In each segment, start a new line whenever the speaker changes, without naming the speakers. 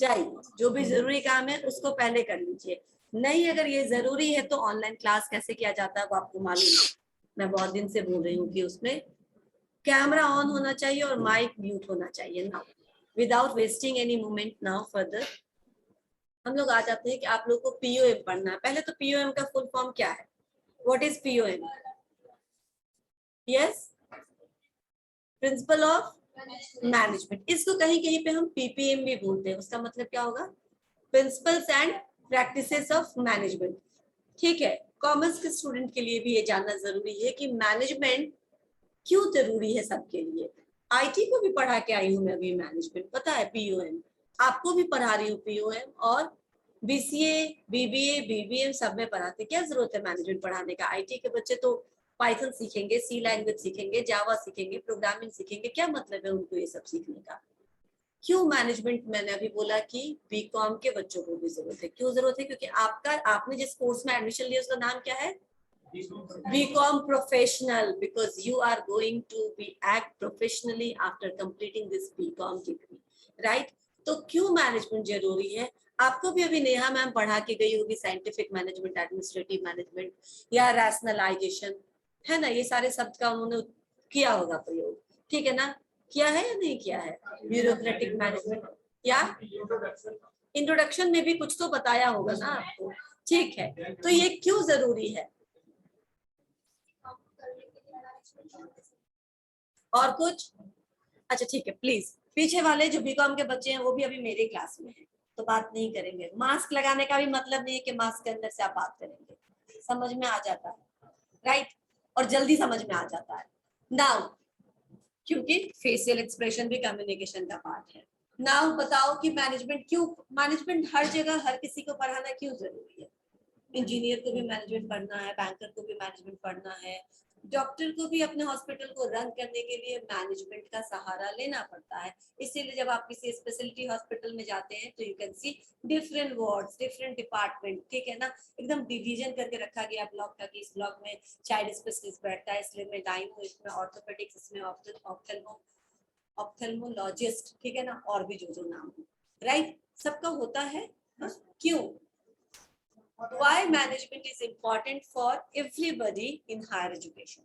चाहिए, जो भी जरूरी काम है उसको पहले कर लीजिए। नहीं अगर ये जरूरी है तो ऑनलाइन क्लास कैसे किया जाता है वो आपको मालूम है। मैं बहुत दिन से बोल रही हूँ कि उसमें कैमरा ऑन होना चाहिए और माइक म्यूट होना चाहिए। Now without wasting any moment, now further हम लोग आ जाते हैं कि आप लोग को पीओएम पढ़ना है। पहले तो पीओएम का फुल फॉर्म क्या है? What is POM? Yes, principle of management. इसको कहीं कहीं पे हम पीपीएम भी बोलते हैं। उसका मतलब क्या होगा? Principles and practices of management. ठीक है, कॉमर्स के स्टूडेंट के लिए भी ये जानना जरूरी है कि मैनेजमेंट क्यों जरूरी है सबके लिए। आईटी को भी पढ़ा के आई हूँ मैं अभी मैनेजमेंट, पता है पीओएम आपको भी पढ़ा रही हूँ पीओएम, और बीसीए बीबीए बीबीएम सब में पढ़ाते। क्या जरूरत है मैनेजमेंट पढ़ाने का? आईटी के बच्चे तो पाइथन सीखेंगे, सी लैंग्वेज सीखेंगे, जावा सीखेंगे, प्रोग्रामिंग सीखेंगे, क्या मतलब है उनको ये सब सीखने का? क्यों मैनेजमेंट? मैंने अभी बोला कि बीकॉम के बच्चों को भी जरूरत है। क्यों जरूरत है? क्योंकि आपने जिस कोर्स में एडमिशन लिया उसका नाम क्या है? BCom professional, because you are going to be act professionally after completing this BCom degree, right? तो क्यों मैनेजमेंट जरूरी है? आपको भी अभी नेहा मैम पढ़ा के गई होगी साइंटिफिक मैनेजमेंट, एडमिनिस्ट्रेटिव मैनेजमेंट या रैशनलाइजेशन, है ना? ये सारे शब्द का उन्होंने किया होगा प्रयोग, ठीक है ना? किया है या नहीं किया है? ब्यूरोक्रेटिक मैनेजमेंट या इंट्रोडक्शन में भी कुछ तो बताया होगा ना आपको, ठीक है? तो ये क्यों जरूरी है? और कुछ? अच्छा ठीक है, प्लीज पीछे वाले जो बीकॉम के बच्चे हैं वो भी अभी मेरे क्लास में हैं, तो बात नहीं करेंगे। मास्क लगाने का भी मतलब नहीं है कि मास्क के अंदर से आप बात करेंगे, समझ में आ जाता है, राइट? और जल्दी समझ में आ जाता है। नाउ क्योंकि फेशियल एक्सप्रेशन भी कम्युनिकेशन का पार्ट है। नाउ बताओ कि मैनेजमेंट क्यों, मैनेजमेंट हर जगह हर किसी को पढ़ाना क्यों जरूरी है? इंजीनियर को भी मैनेजमेंट पढ़ना है, बैंकर को भी मैनेजमेंट पढ़ना है, डॉक्टर को भी अपने हॉस्पिटल को रन करने के लिए मैनेजमेंट का सहारा लेना पड़ता है। इसीलिए जब आप किसी स्पेशलिटी हॉस्पिटल में जाते हैं तो you can see different wards, different department, ठीक है ना? एकदम डिवीजन करके रखा गया ब्लॉक का कि इस ब्लॉक में चाइल्ड स्पेशलिस्ट बैठता है, इसलिए में गाइनो, इसमें ऑर्थोपेडिक्स, इसमें ऑप्थेल्मोलॉजिस्ट, ठीक है ना? और भी जो जो नाम हो, राइट? सबका होता है। क्यों? Why management is important for everybody in higher education?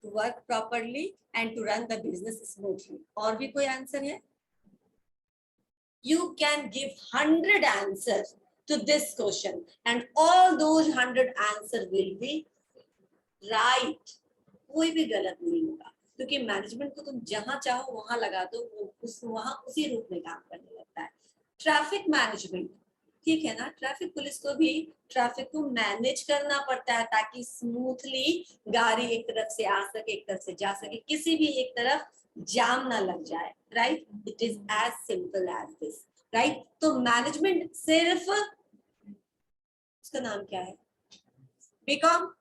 To work properly and to run the business smoothly. और भी कोई आंसर है? You can give 100 answers to this question and all those 100 answers will be right. कोई भी गलत नहीं होगा, क्योंकि मैनेजमेंट को तुम जहां चाहो वहां लगा दो, वो वहां उसी रूप में काम करने लगता है। ट्रैफिक मैनेजमेंट, ठीक है ना? ट्रैफिक पुलिस को भी ट्रैफिक को मैनेज करना पड़ता है ताकि स्मूथली गाड़ी एक तरफ से आ सके, एक तरफ से जा सके, किसी भी एक तरफ जाम ना लग जाए, right? It is as simple as this, right? तो मैनेजमेंट सिर्फ, उसका नाम क्या है? बीकॉम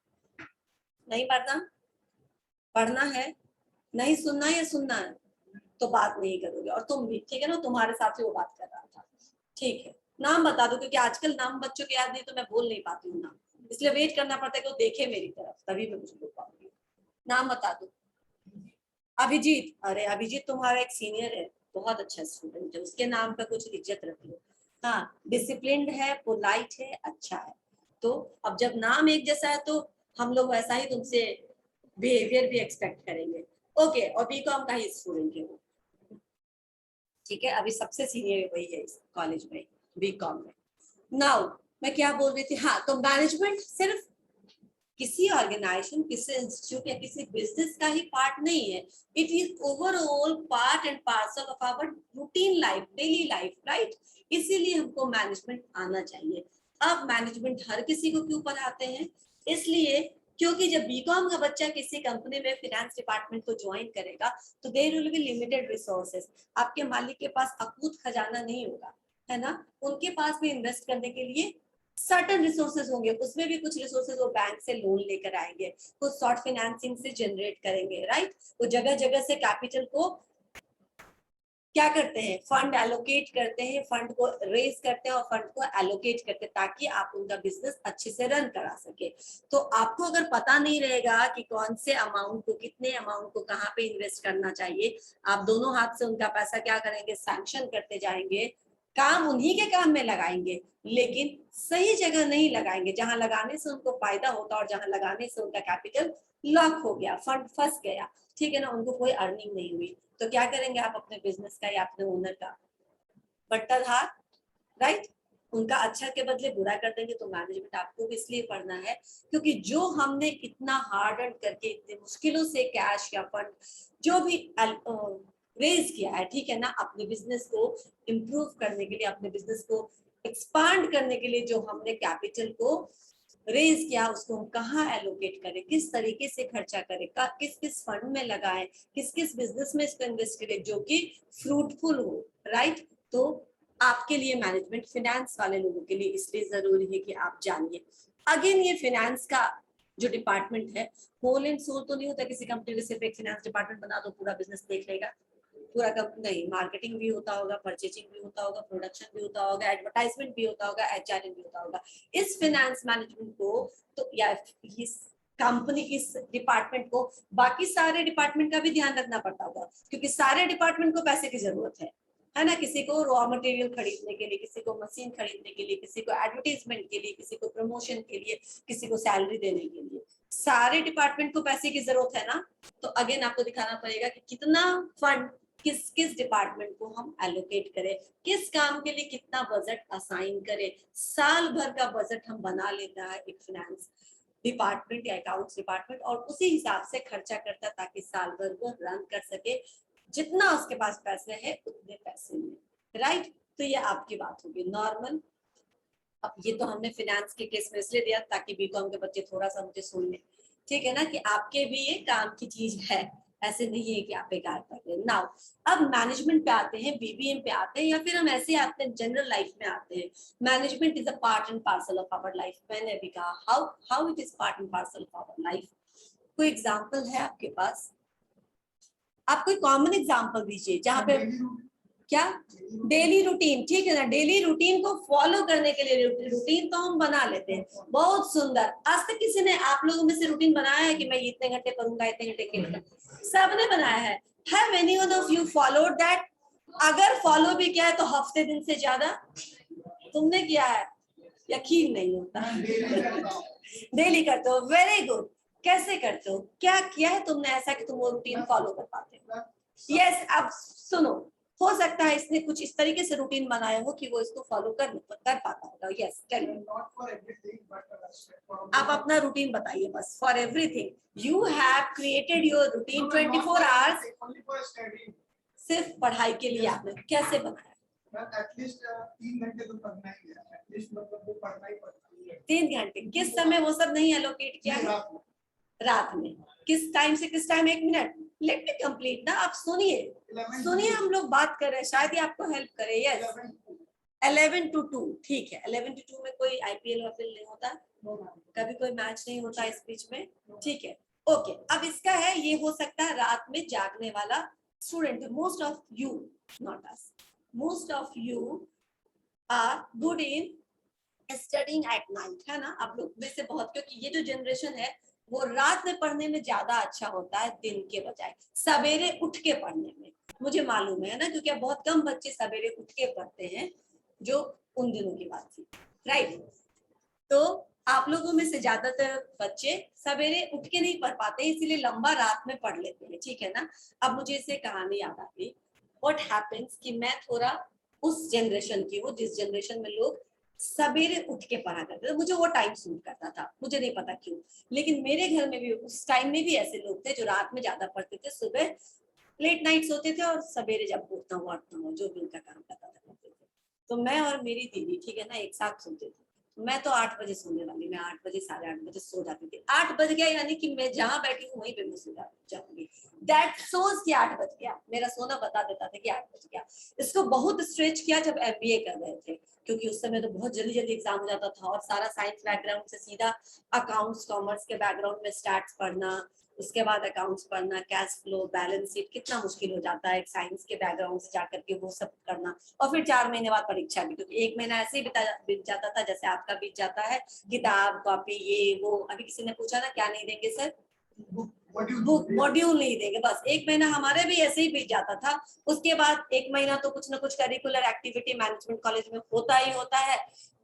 नहीं पढ़ना? पढ़ना है? नहीं सुनना या सुनना है? तो बात नहीं करोगे, और तुम भी, ठीक है ना? तुम्हारे साथ ही वो बात कर रहा था, ठीक है? नाम बता दो, क्योंकि आजकल नाम बच्चों के याद नहीं तो मैं बोल नहीं पाती हूँ नाम, इसलिए वेट करना पड़ता है कि वो देखे मेरी तरफ, तभी मैं कुछ बोल पाऊंगी। नाम बता दो। अभिजीत, अरे अभिजीत तुम्हारा एक सीनियर है, बहुत अच्छा स्टूडेंट है, उसके नाम का कुछ इज्जत रख लो। हाँ, डिसिप्लिन्ड है, पोलाइट है, अच्छा है। तो अब जब नाम एक जैसा है तो हम लोग वैसा ही तुमसे बिहेवियर भी एक्सपेक्ट करेंगे। ओके, और बीकॉम का ही स्टूडेंट है वो, ठीक है? अभी सबसे सीनियर वही है इस कॉलेज में, बीकॉम में। नाउ मैं क्या बोल रही थी? हाँ, तो मैनेजमेंट सिर्फ किसी ऑर्गेनाइजेशन, किसी इंस्टीट्यूट या किसी बिजनेस का ही पार्ट नहीं है, it is overall part and parcel of our routine life, daily life, right? इसीलिए हमको मैनेजमेंट आना चाहिए। अब मैनेजमेंट हर किसी को क्यों पढ़ाते हैं? इसलिए क्योंकि जब बीकॉम का बच्चा किसी कंपनी में फाइनेंस डिपार्टमेंट को ज्वाइन करेगा तो there will be limited resources. आपके मालिक के पास अकूत खजाना नहीं होगा, है ना? उनके पास भी इन्वेस्ट करने के लिए सर्टन रिसोर्सेज होंगे, उसमें भी कुछ रिसोर्सेज वो बैंक से लोन लेकर आएंगे, कुछ शॉर्ट फाइनेंसिंग से जनरेट करेंगे, राइट? वो जगह जगह से कैपिटल को क्या करते हैं, फंड एलोकेट करते हैं, फंड को रेज करते हैं और फंड को एलोकेट करते हैं ताकि आप उनका बिजनेस अच्छे से रन करा सके। तो आपको अगर पता नहीं रहेगा कि कौन से अमाउंट को, कितने अमाउंट को कहाँ पे इन्वेस्ट करना चाहिए, आप दोनों हाथ से उनका पैसा क्या करेंगे, सैंक्शन करते जाएंगे, काम उन्हीं के काम में लगाएंगे, लेकिन सही जगह नहीं लगाएंगे, जहां लगाने से उनको फायदा होता और जहां लगाने से उनका कैपिटल लॉक हो गया, फंड फंस गया, ठीक है ना, उनको कोई अर्निंग नहीं हुई, तो क्या करेंगे आप अपने बिजनेस का या अपने ओनर का बट्टरहार, राइट, उनका अच्छा के बदले बुरा कर देंगे। तो मैनेजमेंट आपको भी इसलिए पढ़ना है क्योंकि जो हमने इतना हार्ड अर्न करके इतने मुश्किलों से कैश या फंड जो भी रेज किया है, ठीक है ना, अपने बिजनेस को इम्प्रूव करने के लिए, अपने बिजनेस को एक्सपांड करने के लिए जो हमने कैपिटल को रेज किया, उसको हम कहाँ एलोकेट करें, किस तरीके से खर्चा करें, किस किस फंड में लगाएं, किस किस बिजनेस में इसको इन्वेस्ट करें जो कि फ्रूटफुल हो, राइट। तो आपके लिए मैनेजमेंट, फिनेंस वाले लोगों के लिए इसलिए जरूरी है कि आप जानिए। अगेन ये फिनेंस का जो डिपार्टमेंट है, होल एंड सोल तो नहीं होता किसी कंपनी में सिर्फ एक फिनेंस डिपार्टमेंट बना दो पूरा बिजनेस देख लेगा, पूरा कंपनी नहीं, मार्केटिंग भी होता होगा, परचेजिंग भी होता होगा, प्रोडक्शन भी होता होगा, एडवर्टाइजमेंट भी होता होगा, एचआरएम भी होता होगा। इस फिनेंस मैनेजमेंट को तो या इस कंपनी, इस डिपार्टमेंट को बाकी सारे डिपार्टमेंट का भी ध्यान रखना पड़ता होगा क्योंकि सारे डिपार्टमेंट को पैसे की जरूरत है ना, किसी को रॉ मटेरियल खरीदने के लिए, किसी को मशीन खरीदने के लिए, किसी को एडवर्टाइजमेंट के लिए, किसी को प्रमोशन के लिए, किसी को सैलरी देने के लिए, सारे डिपार्टमेंट को पैसे की जरूरत है ना। तो अगेन आपको दिखाना पड़ेगा कि कितना फंड किस किस डिपार्टमेंट को हम एलोकेट करें, किस काम के लिए कितना बजट असाइन करें, साल भर का बजट हम बना लेता है एक फाइनेंस डिपार्टमेंट या अकाउंट्स डिपार्टमेंट और उसी हिसाब से खर्चा करता है ताकि साल भर वो रन कर सके, जितना उसके पास पैसे है उतने पैसे में, राइट। तो ये आपकी बात होगी नॉर्मल। अब ये तो हमने फिनेंस के केस में इसलिए दिया ताकि बीकॉम के बच्चे थोड़ा सा मुझे सुन ले, ठीक है ना, कि आपके भी ये काम की चीज है, ऐसे नहीं है कि आप बेकार कर रहे हैं। नाउ अब मैनेजमेंट पे आते हैं, बीबीएम पे आते हैं, या फिर हम ऐसे आते हैं जनरल लाइफ में आते हैं। Management is a part and parcel of our life. मैंने अभी कहा how it is part and parcel of our life. कोई एग्जांपल है आपके पास? आप कोई कॉमन एग्जांपल दीजिए जहां पे क्या डेली रूटीन, ठीक है ना, डेली रूटीन को फॉलो करने के लिए रूटीन तो हम बना लेते हैं, बहुत सुंदर। आज तक किसी ने आप लोगों में से रूटीन बनाया है कि मैं इतने घंटे पढ़ूंगा, इतने घंटे खेलूंगा? सबने बनाया है। Have any one of you followed that? अगर फॉलो भी किया है तो हफ्ते दिन से ज्यादा तुमने किया है, यकीन नहीं होता। डेली करते हो, वेरी गुड। कैसे करते हो, क्या किया है तुमने ऐसा कि तुम वो रूटीन फॉलो कर पाते हो? यस, अब सुनो, हो सकता है इसने कुछ इस तरीके से रूटीन बनाया हो कि वो इसको फॉलो कर पाता होगा। यस, आप अपना रूटीन बताइए बस। For everything you have created your routine 24 hours सिर्फ पढ़ाई के लिए आपने कैसे बनाया? एटलीस्ट 3 घंटे तो पढ़ना ही है, एटलीस्ट मतलब वो पढ़ना ही पड़ता है 3 घंटे। किस समय वो सब नहीं एलोकेट किया? रात में। किस टाइम से किस time? 1 minute, let me complete ना, आप सुनिए हम लोग बात कर रहे हैं, शायद ही आपको हेल्प करे। यस, 11 to 2, ठीक है। 11 to 2 में कोई आईपीएल वाईपीएल नहीं होता, कभी कोई मैच नहीं होता इस बीच में, ठीक है, ओके। अब इसका है, ये हो सकता है रात में जागने वाला student. Most of you, not us, most of you are good in studying at night, है ना, आप लोग में से बहुत, क्योंकि ये जो जनरेशन है वो रात में पढ़ने में ज्यादा अच्छा होता है दिन के बजाय सवेरे उठ के पढ़ने में, मुझे मालूम है ना, क्योंकि अब बहुत कम बच्चे सवेरे उठ के पढ़ते हैं, जो उन दिनों की बात थी, राइट। तो आप लोगों में से ज्यादातर बच्चे सवेरे उठ के नहीं पढ़ पाते, इसीलिए लंबा रात में पढ़ लेते हैं, ठीक है ना। अब मुझे इससे कहानी याद आ गई। व्हाट हैपेंस कि मैं थोड़ा उस जनरेशन की हूँ जिस जनरेशन में लोग सवेरे उठ के पढ़ा करते थे, मुझे वो टाइम सूट करता था, मुझे नहीं पता क्यों, लेकिन मेरे घर में भी उस टाइम में भी ऐसे लोग थे जो रात में ज्यादा पढ़ते थे, सुबह लेट नाइट सोते थे और सवेरे जब उठता हूँ जो भी उनका काम करता था करते थे। तो मैं और मेरी दीदी, ठीक है ना, एक साथ सोते थे। मैं तो 8 बजे सोने वाली, मैं 8 बजे 8:30 बजे सो जाती थी। 8 बज गया यानी कि मैं जहां बैठी हूँ वहीं पे मैं सो जाऊंगी। दैट सोज कि 8 बज गया, मेरा सोना बता देता था कि 8 बज गया। इसको बहुत स्ट्रेच किया जब एमबीए कर रहे थे, क्योंकि उस समय तो बहुत जल्दी जल्दी एग्जाम हो जाता था और सारा साइंस बैकग्राउंड से सीधा अकाउंट्स कॉमर्स के बैकग्राउंड में स्टैट्स पढ़ना, उसके बाद अकाउंट्स पढ़ना, कैश फ्लो, बैलेंस शीट, कितना मुश्किल हो जाता है साइंस के बैकग्राउंड से जाकर के वो सब करना। और फिर 4 महीने बाद परीक्षा भी, क्योंकि 1 महीना ऐसे ही बीत जाता था जैसे आपका बीत जाता है, किताब कॉपी ये वो। अभी किसी ने पूछा ना क्या नहीं देंगे सर, बुक मॉड्यूल नहीं देंगे, बस 1 महीना हमारे भी ऐसे ही बीत जाता था। उसके बाद 1 महीना तो कुछ ना कुछ करिकुलर एक्टिविटी मैनेजमेंट कॉलेज में होता ही होता है,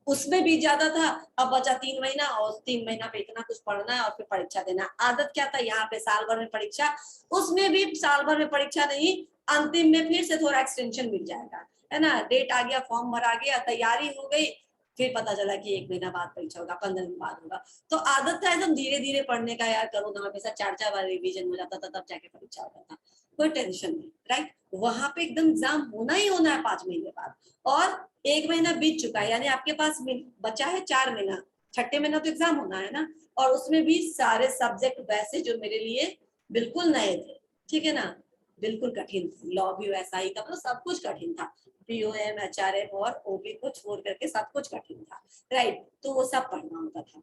उसमें बीत जाता था। अब बचा 3 महीना, और 3 महीना पे इतना कुछ पढ़ना है और फिर परीक्षा देना। आदत क्या था, यहाँ पे साल भर में परीक्षा, उसमें भी साल भर में परीक्षा नहीं, अंतिम में फिर से थोड़ा एक्सटेंशन मिल जाएगा, है ना। डेट आ गया, फॉर्म भरा गया, तैयारी हो गई, फिर पता चला कि 1 महीना बाद परीक्षा होगा, 15 दिन बाद होगा। तो आदत था एकदम धीरे धीरे पढ़ने का, यार करो ना, हमेशा 4 बार रिवीजन हो जाता था, तब जाके परीक्षा होता था, कोई टेंशन नहीं, राइट। वहां पे एकदम एग्जाम होना ही होना है 5 महीने बाद, और 1 महीना बीत चुका है, यानी आपके पास बचा है 4 महीना, छठे महीना तो एग्जाम होना है ना। और उसमें भी सारे सब्जेक्ट वैसे जो मेरे लिए बिल्कुल नए थे, ठीक है ना, बिल्कुल कठिन, लॉ भी वैसा ही था, मतलब सब कुछ कठिन था, पीओएम, एचआरएम और ओबी को छोड़ करके सब कुछ कठिन था, राइट। तो वो सब पढ़ना होता था।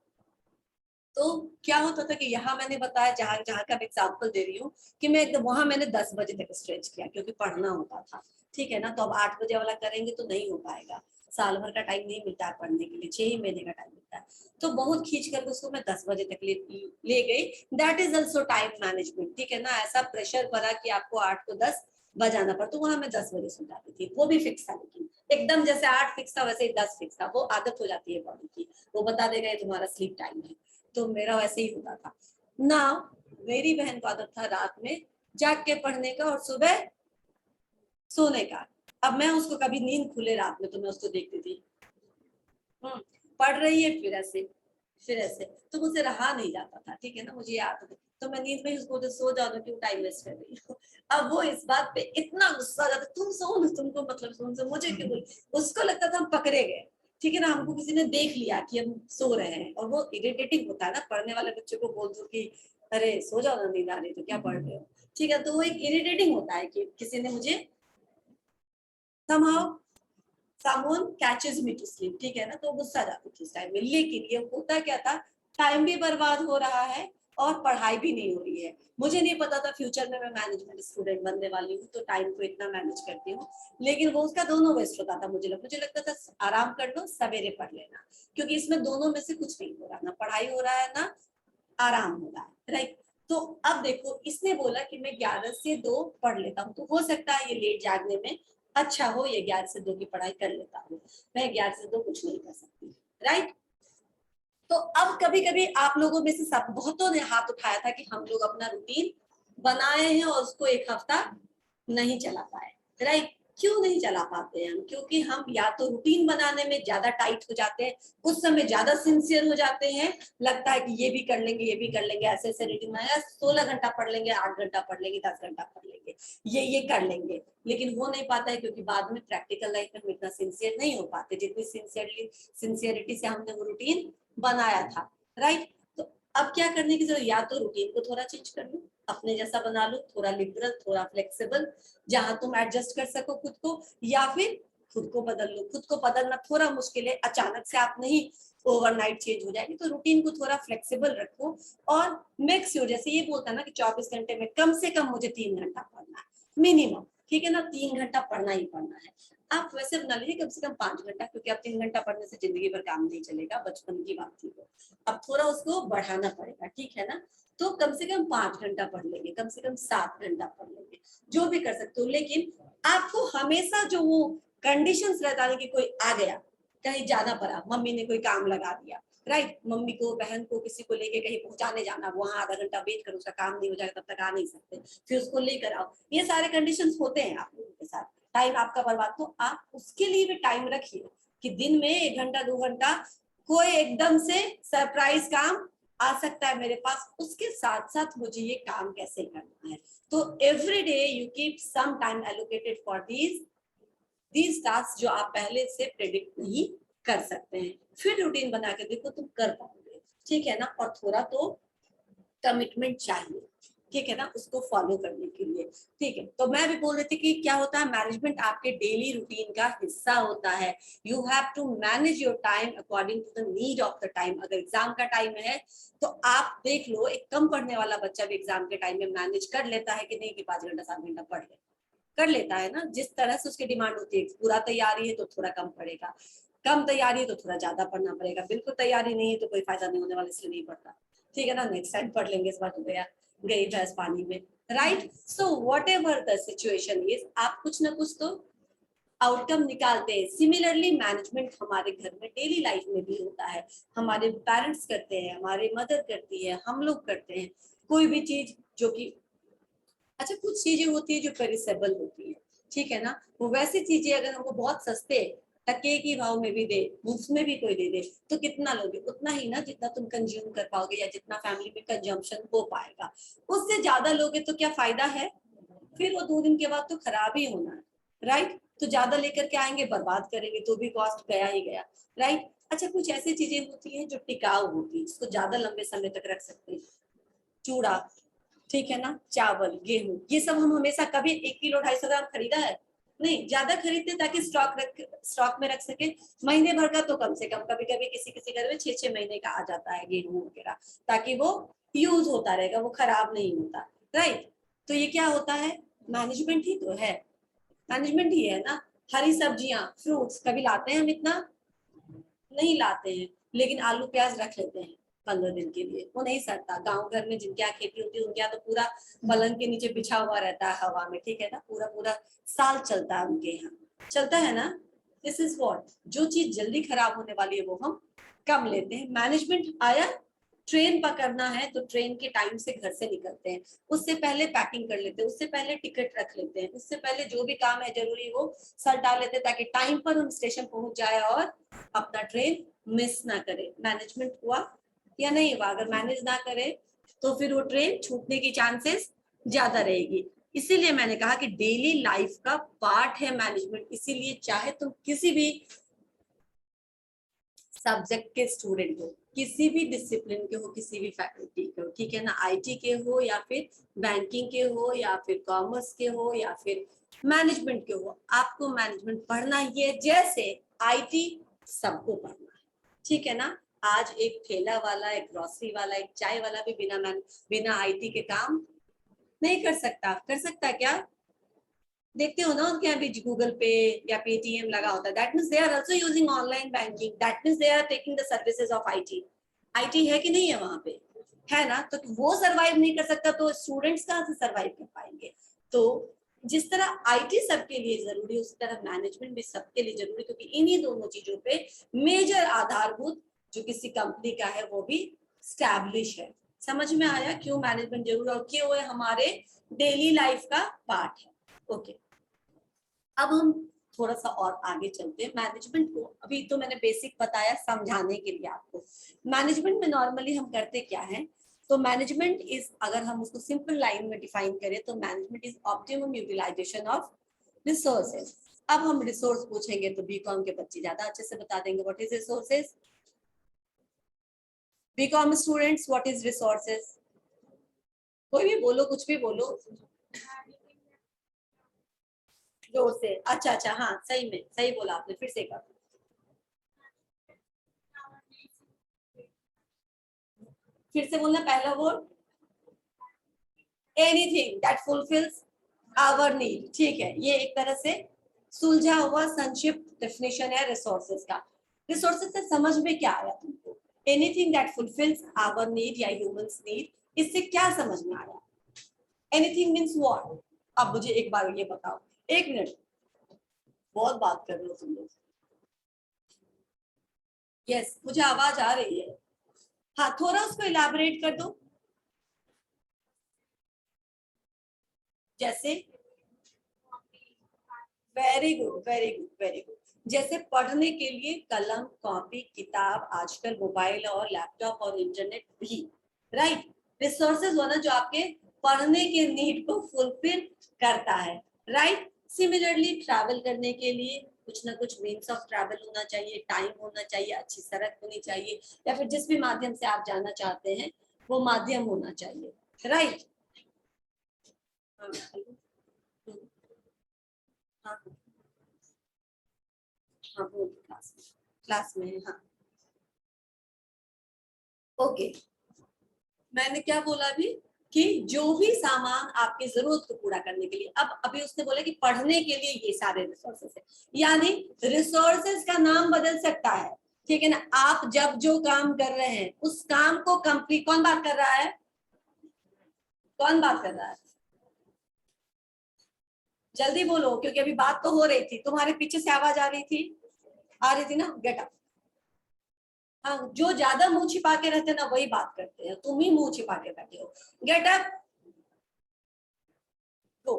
तो क्या होता था कि यहाँ मैंने बताया, जहां जहां का एग्जाम्पल दे रही हूँ, कि मैं वहां मैंने 10 बजे तक स्ट्रेच किया क्योंकि पढ़ना होता था, ठीक है ना। तो अब 8 बजे वाला करेंगे तो नहीं हो पाएगा, साल भर का टाइम नहीं मिलता है पढ़ने के लिए, 6 ही महीने का टाइम मिलता है। तो बहुत खींच करके उसको मैं 10 बजे तक ले गई। That is also time management, ठीक है ना। ऐसा प्रेशर पड़ा कि आपको 8 को 10 बजाना पड़ा, तो वहां मैं 10 बजे सो जाती थी, वो भी फिक्स था, लेकिन एकदम जैसे 8 फिक्स था वैसे ही 10 फिक्स था, वो आदत हो जाती है बॉडी की, वो बता देगा ये तुम्हारा स्लीप टाइम है। तो मेरा वैसे ही होता था ना। मेरी बहन को आदत था रात में जाग के पढ़ने का और सुबह सोने का। अब मैं उसको कभी नींद खुले रात में तो मैं उसको देखती थी, पढ़ रही है फिर ऐसे, तो मुझसे रहा नहीं जाता था, ठीक है ना, मुझे याद है। तो मैं नींद में ही उसको सो जाऊँ, क्यों टाइम वेस्ट कर रही हूँ। अब वो इस बात पे इतना गुस्सा आ जाता, तुम सो ना, तुमको मतलब तुमसे मुझे क्यों बोल। उसको लगता था हम पकड़े गए, ठीक है ना, हमको किसी ने देख लिया कि हम सो रहे हैं। और वो इरिटेटिंग होता है ना, पढ़ने वाले बच्चे को बोल दो कि अरे सो जाओ ना, नींद आ रही तो क्या पढ़ रहे हो, ठीक है। तो वो एक इरिटेटिंग होता है कि किसी ने मुझे somehow someone catches me to sleep, ठीक है ना, तो गुस्सा जाती थी उस टाइम में। लेकिन ये होता क्या था, टाइम भी बर्बाद हो रहा है और पढ़ाई भी नहीं हो रही है। मुझे नहीं पता था फ्यूचर में मैं मैनेजमेंट स्टूडेंट बनने वाली हूँ, तो टाइम को इतना मैनेज करती हूँ। लेकिन वो उसका दोनों वेस्ट होता था। मुझे लगता था आराम कर लो, सवेरे पढ़ लेना, क्योंकि इसमें दोनों में से कुछ नहीं हो रहा, ना पढ़ाई हो रहा है ना आराम हो रहा है, राइट। तो अब देखो, इसने बोला कि मैं 11 से 2 पढ़ लेता हूँ, तो हो सकता है ये लेट जागने में अच्छा हो, ये 11 से 2 की पढ़ाई कर लेता हूँ। मैं 11 से 2 कुछ नहीं कर सकती, राइट। तो अब कभी कभी आप लोगों में से सब बहुतों ने हाथ उठाया था कि हम लोग अपना रूटीन बनाए हैं और उसको 1 हफ्ता नहीं चला पाए, राइट। क्यों नहीं चला पाते हैं हम, क्योंकि हम या तो रूटीन बनाने में ज्यादा टाइट हो जाते हैं, उस समय ज्यादा सिंसियर हो जाते हैं, लगता है कि ये भी कर लेंगे, ये भी कर लेंगे, ऐसे ऐसे रूटीन बनाया, 16 घंटा पढ़ लेंगे, 8 घंटा पढ़ लेंगे, 10 घंटा पढ़ लेंगे, ये कर लेंगे। लेकिन हो नहीं पाता है, क्योंकि बाद में प्रैक्टिकल लाइफ में हम इतना सिंसियर नहीं हो पाते जितनी सिंसियरिटी से हमने वो रूटीन बनाया था, राइट। तो अब क्या करने की जरूरत, या तो रूटीन को थोड़ा चेंज कर लो, अपने जैसा बना लो, थोड़ा लिबरल, थोड़ा फ्लेक्सिबल, जहां तुम एडजस्ट कर सको खुद को, या फिर खुद को बदल लो। खुद को बदलना थोड़ा मुश्किल है, अचानक से आप नहीं ओवरनाइट चेंज हो जाएगी, तो रूटीन को थोड़ा फ्लेक्सिबल रखो। और मेक श्योर, जैसे ये बोलता है ना कि 24 घंटे में कम से कम मुझे 3 घंटा पढ़ना है मिनिमम, ठीक है ना, 3 घंटा पढ़ना ही पढ़ना है। आप वैसे बना लीजिए कम से कम 5 घंटा, क्योंकि आप 3 घंटा पढ़ने से जिंदगी भर काम नहीं चलेगा, बचपन की बात थी वो, अब थोड़ा उसको बढ़ाना पड़ेगा, ठीक है ना। तो कम से कम 5 घंटा पढ़ लेंगे, कम से कम 7 घंटा पढ़ लेंगे, जो भी कर सकते हो। लेकिन आपको हमेशा जो वो कंडीशंस रहता है कि कोई आ गया, कहीं जाना पड़ा, मम्मी ने कोई काम लगा दिया, राइट, मम्मी को, बहन को, किसी को लेके कहीं पहुंचाने जाना, वहां आधा घंटा वेट करो, उसका काम नहीं हो जाएगा तब तक आ नहीं सकते, फिर उसको लेकर आओ, ये सारे कंडीशंस होते हैं आप लोगों के साथ, टाइम आपका बर्बाद। तो आप उसके लिए भी टाइम रखिए कि दिन में 1 घंटा 2 घंटा कोई एकदम से सरप्राइज काम आ सकता है मेरे पास, उसके साथ साथ मुझे ये काम कैसे करना है। तो every day you keep some time allocated for these task, जो आप पहले से प्रेडिक्ट नहीं कर सकते हैं। फिर रूटीन बना के देखो, तुम कर पाओगे, ठीक है ना। और थोड़ा तो कमिटमेंट चाहिए, ठीक है ना, उसको फॉलो करने के लिए। ठीक है, तो मैं भी बोल रही थी कि क्या होता है, मैनेजमेंट आपके डेली रूटीन का हिस्सा होता है। You have to manage your time according to the need of the time. अगर एग्जाम का टाइम है तो आप देख लो, एक कम पढ़ने वाला बच्चा भी एग्जाम के टाइम में मैनेज कर लेता है कि नहीं, कि 5 घंटा 7 घंटा पढ़ ले, कर लेता है ना, जिस तरह से उसकी डिमांड होती है। पूरा तैयारी है तो थोड़ा कम पड़ेगा, कम तैयारी है तो थोड़ा ज्यादा पढ़ना पड़ेगा, बिल्कुल तैयारी नहीं है तो कोई फायदा नहीं होने वाला, इसलिए नहीं पढ़ता। ठीक है ना, नेक्स्ट टाइम पढ़ लेंगे, इस बार तो गया गई भैंस पानी में, right. So what ever the situation is, आप कुछ ना कुछ तो आउटकम निकालते हैं। सिमिलरली मैनेजमेंट हमारे घर में डेली लाइफ में भी होता है। हमारे पेरेंट्स करते हैं, हमारी मदर करती है, हम लोग करते हैं। कोई भी चीज जो कि, अच्छा कुछ चीजें होती है जो पेरिसेबल होती है, ठीक है ना, वो वैसी चीजें अगर हमको बहुत सस्ते टके की भाव में भी दे, उसमें भी कोई दे दे, तो कितना लोगे, उतना ही ना जितना तुम कंज्यूम कर पाओगे या जितना फैमिली में कंजम्पशन हो पाएगा। उससे ज्यादा लोगे तो क्या फायदा है, फिर वो 2 दिन के बाद तो खराब ही होना है, राइट। तो ज्यादा लेकर के आएंगे, बर्बाद करेंगे, तो भी कॉस्ट गया ही गया, राइट। अच्छा कुछ ऐसी चीजें होती हैं जो टिकाऊ होती है, जिसको ज्यादा लंबे समय तक रख सकते हैं। चूड़ा, ठीक है ना, चावल, गेहूं, ये सब हम हमेशा कभी 1 किलो 250 ग्राम खरीदा है, नहीं, ज्यादा खरीदते ताकि स्टॉक में रख सके। महीने भर का तो कम से कम, कभी कभी किसी किसी घर में 6 6 महीने का आ जाता है गेहूं वगैरह, ताकि वो यूज होता रहेगा, वो खराब नहीं होता, राइट। तो ये क्या होता है, मैनेजमेंट ही तो है, मैनेजमेंट ही है ना। हरी सब्जियां, फ्रूट्स कभी लाते हैं हम इतना, नहीं लाते हैं, लेकिन आलू प्याज रख लेते हैं 15 दिन के लिए, वो नहीं सड़ता। गांव घर में जिनके यहाँ खेती होती है उनके यहाँ तो पूरा पलंग के नीचे बिछा हुआ रहता है हवा में, ठीक है ना, पूरा पूरा साल चलता है उनके यहाँ, चलता है ना। दिस इज वॉट, जो चीज जल्दी खराब होने वाली है वो हम कम लेते हैं। मैनेजमेंट आया, ट्रेन पकड़ना है तो ट्रेन के टाइम से घर से निकलते हैं, उससे पहले पैकिंग कर लेते हैं, उससे पहले टिकट रख लेते हैं, उससे पहले जो भी काम है जरूरी वो सर डाल लेते हैं, ताकि टाइम पर हम स्टेशन पहुंच जाए और अपना ट्रेन मिस ना करे। मैनेजमेंट हुआ या नहीं हुआ, अगर मैनेज ना करे तो फिर वो ट्रेन छूटने की चांसेस ज्यादा रहेगी। इसीलिए मैंने कहा कि डेली लाइफ का पार्ट है मैनेजमेंट। इसीलिए चाहे तुम किसी भी सब्जेक्ट के स्टूडेंट हो, किसी भी डिसिप्लिन के हो, किसी भी फैकल्टी के हो, ठीक है ना, आईटी के हो या फिर बैंकिंग के हो या फिर कॉमर्स के हो या फिर मैनेजमेंट के हो, आपको मैनेजमेंट पढ़ना ही है, जैसे आईटी सबको पढ़ना है, ठीक है ना। आज एक ठेला वाला, एक ग्रोसरी वाला, एक चाय वाला भी बिना आईटी के काम नहीं कर सकता। कर सकता क्या, देखते हो ना उनके यहाँ भी गूगल पे या पेटीएम लगा होता है, that means they are also using online banking, that means they are taking the services of IT. IT है कि नहीं है वहां पे, है ना। तो वो सरवाइव नहीं कर सकता तो स्टूडेंट्स कहाँ से सरवाइव कर पाएंगे। तो जिस तरह आईटी सबके लिए जरूरी है, उसी तरह मैनेजमेंट भी सबके लिए जरूरी, क्योंकि इन्हीं दोनों चीजों पे मेजर आधारभूत जो किसी कंपनी का है वो भी स्टैब्लिश है। समझ में आया क्यों मैनेजमेंट जरूरी और क्यों है हमारे डेली लाइफ का पार्ट है। ओके, अब हम थोड़ा सा और आगे चलते हैं। मैनेजमेंट को अभी तो मैंने बेसिक बताया समझाने के लिए आपको। मैनेजमेंट में नॉर्मली हम करते क्या है, तो मैनेजमेंट इज, अगर हम उसको सिंपल लाइन में डिफाइन करें तो management is optimum utilization of resources. अब हम रिसोर्स पूछेंगे तो बीकॉम के बच्चे ज्यादा अच्छे से बता देंगे what is resources. BCom students what is resources, कोई भी बोलो, कुछ भी बोलो जोर से। अच्छा अच्छा, हाँ सही में सही बोला आपने, फिर से कर, फिर से बोलना पहला word. Anything that fulfills our need, ठीक है, ये एक तरह से सुलझा हुआ संक्षिप्त डेफिनेशन है रिसोर्सेज का। रिसोर्सेज से समझ में क्या आया तुमको, anything that fulfills our need या ह्यूमंस नीड, इससे क्या समझ में आया। एनीथिंग मीन्स व्हाट, अब मुझे एक बार ये बताओ, 1 मिनट, बहुत बात कर रहे हो तुम लोग। यस, मुझे आवाज आ रही है, हाँ थोड़ा उसको इलाबोरेट कर दो। जैसे, very good very good very good, जैसे पढ़ने के लिए कलम, कॉपी, किताब, आजकल मोबाइल और लैपटॉप और इंटरनेट भी, राइट। रिसोर्सेज होना जो आपके पढ़ने के नीड को फुलफिल करता है, राइट। सिमिलरली ट्रैवल करने के लिए कुछ ना कुछ मीन्स ऑफ ट्रैवल होना चाहिए, टाइम होना चाहिए, अच्छी सड़क होनी चाहिए, या फिर जिस भी माध्यम से आप जाना चाहते हैं वो माध्यम होना चाहिए, राइट। हाँ हाँ हाँ बोल क्लास में है, हाँ ओके। मैंने क्या बोला अभी कि जो भी सामान आपकी जरूरत को पूरा करने के लिए, अब अभी उसने बोला कि पढ़ने के लिए ये सारे रिसोर्सेस है, यानी रिसोर्सेस का नाम बदल सकता है, ठीक है ना। आप जब जो काम कर रहे हैं उस काम को कंप्लीट, कौन बात कर रहा है, कौन बात कर रहा है, जल्दी बोलो क्योंकि अभी बात तो हो रही थी, तुम्हारे पीछे से आवाज आ रही थी ना, गेट अप। हाँ, जो ज्यादा मुंह छिपा के रहते हैं ना वही बात करते हैं, तुम ही मुंह छिपा के बैठे हो, गेट अप। तो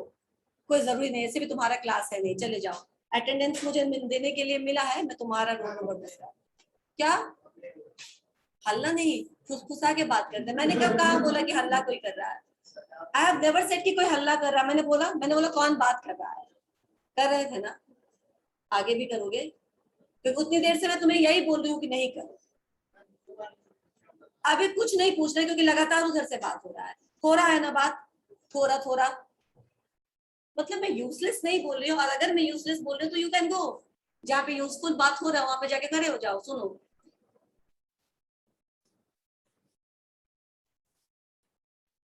कोई जरूरी नहीं, ऐसे भी तुम्हारा क्लास है नहीं, चले जाओ। अटेंडेंस मुझे देने के लिए मिला है, मैं तुम्हारा रोल नंबर दूंगा। क्या हल्ला नहीं, फुसफुसा के बात करते हैं, मैंने कब कहा बोला कि हल्ला कोई कर रहा है, आई हैव नेवर सेड कि कोई हल्ला कर रहा है, मैंने बोला कौन बात कर रहा है, कर रहे थे ना, आगे भी करोगे, क्योंकि उतनी देर से मैं तुम्हें यही बोल रही हूँ कि नहीं करो। अभी कुछ नहीं पूछना क्योंकि लगातार उधर से बात हो रहा है ना बात, थोड़ा थोड़ा, मतलब मैं यूजलेस नहीं बोल रही हूँ, और अगर मैं यूजलेस बोल रही हूँ तो यू कैन गो, जहाँ पे यूजफुल बात हो रहा है वहां पे जाके खड़े हो जाओ, सुनो।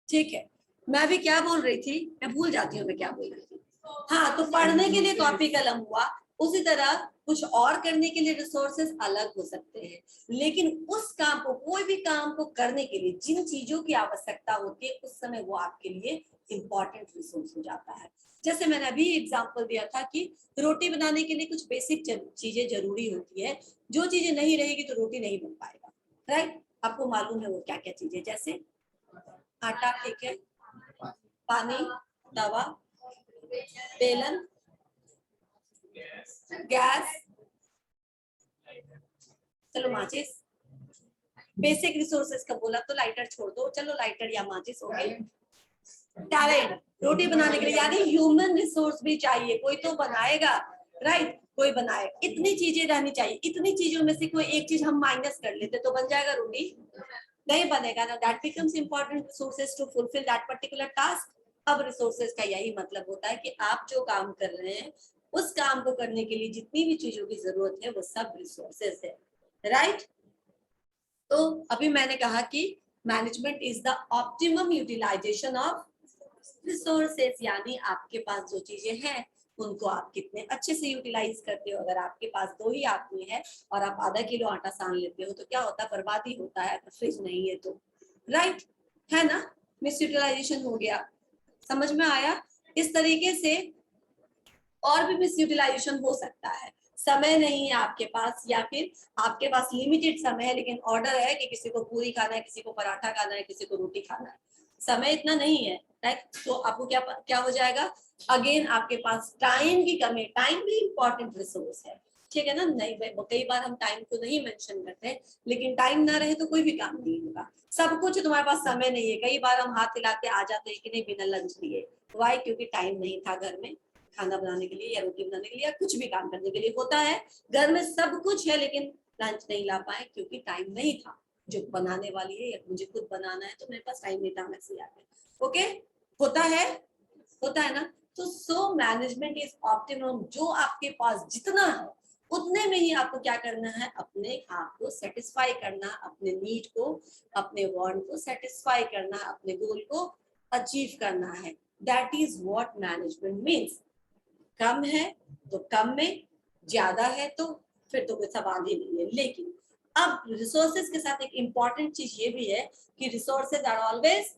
ठीक है, मैं भी क्या बोल रही थी, मैं भूल जाती हूँ मैं क्या बोल रही थी। हाँ, तो पढ़ने के लिए कॉपी कलम हुआ, उसी तरह कुछ और करने के लिए रिसोर्सेस अलग हो सकते हैं, लेकिन उस काम को, कोई भी काम को करने के लिए जिन चीजों की आवश्यकता होती है उस समय वो आपके लिए इंपॉर्टेंट रिसोर्स हो जाता है। जैसे मैंने अभी एग्जांपल दिया था कि रोटी बनाने के लिए कुछ बेसिक चीजें जरूरी होती है, जो चीजें नहीं रहेगी तो रोटी नहीं बन पाएगा, राइट। आपको मालूम है वो क्या क्या चीजें, जैसे आटा, ठीक है, पानी, तवा, बेलन, गैस, चलो माचिस, बेसिक रिसोर्सेज का बोला तो लाइटर छोड़ दो, चलो लाइटर या माचिस हो गई। टैलेंट, रोटी बनाने के लिए, यानी ह्यूमन रिसोर्स भी चाहिए, कोई तो बनाएगा, राइट, कोई बनाए, इतनी चीजें रहनी चाहिए, इतनी चीजों में से कोई एक चीज हम माइनस कर लेते तो बन जाएगा रोटी, नहीं बनेगा ना, that becomes important resources to fulfill that particular task. अब रिसोर्सेज का यही मतलब होता है कि आप जो काम कर रहे हैं उस काम को करने के लिए जितनी भी चीजों की जरूरत है वो सब रिसोर्सेज है, राइट। तो अभी मैंने कहा कि management is the optimum utilization of resources, यानी आपके पास जो चीजें हैं उनको आप कितने अच्छे से यूटिलाइज करते हो। अगर आपके पास 2 ही आदमी है और आप आधा किलो आटा सान लेते हो तो क्या होता है, बर्बादी होता है, फ्रिज नहीं है तो, राइट, है ना, मिस यूटिलाइजेशन हो गया, समझ में आया। इस तरीके से और भी मिस यूटिलाइजेशन हो सकता है, समय नहीं है आपके पास, या फिर आपके पास लिमिटेड समय है लेकिन ऑर्डर है कि किसी को पूरी खाना है, किसी को पराठा खाना है, किसी को रोटी खाना है, समय इतना नहीं है, राइट। तो आपको क्या क्या हो जाएगा, अगेन आपके पास टाइम की कमी, टाइम भी इंपॉर्टेंट रिसोर्स है, ठीक है ना। नहीं, कई बार हम टाइम को नहीं मेंशन करते, लेकिन टाइम ना रहे तो कोई भी काम नहीं होगा, सब कुछ तुम्हारे पास समय नहीं है, कई बार हम हाथ हिलाते आ जाते हैं कि नहीं बिना लंच लिए, वाई, क्योंकि टाइम नहीं था घर में खाना बनाने के लिए या रोटी बनाने के लिए या कुछ भी काम करने के लिए, होता है घर में सब कुछ है लेकिन लंच नहीं ला पाए क्योंकि टाइम नहीं था, जो बनाने वाली है या मुझे खुद बनाना है तो मेरे पास टाइम नहीं था, मैं से आके ओके, होता है ना। तो सो मैनेजमेंट इज ऑप्टिमम, जो आपके पास जितना है उतने में ही आपको क्या करना है, अपने आप को सेटिस्फाई करना, अपने नीड को, अपने वांट को सेटिस्फाई करना, अपने गोल को अचीव करना है, that is what management means. कम है तो कम में, ज्यादा है तो फिर तो कोई सवाल ही नहीं है। लेकिन अब रिसोर्सेज के साथ एक इंपॉर्टेंट चीज ये भी है कि resources are always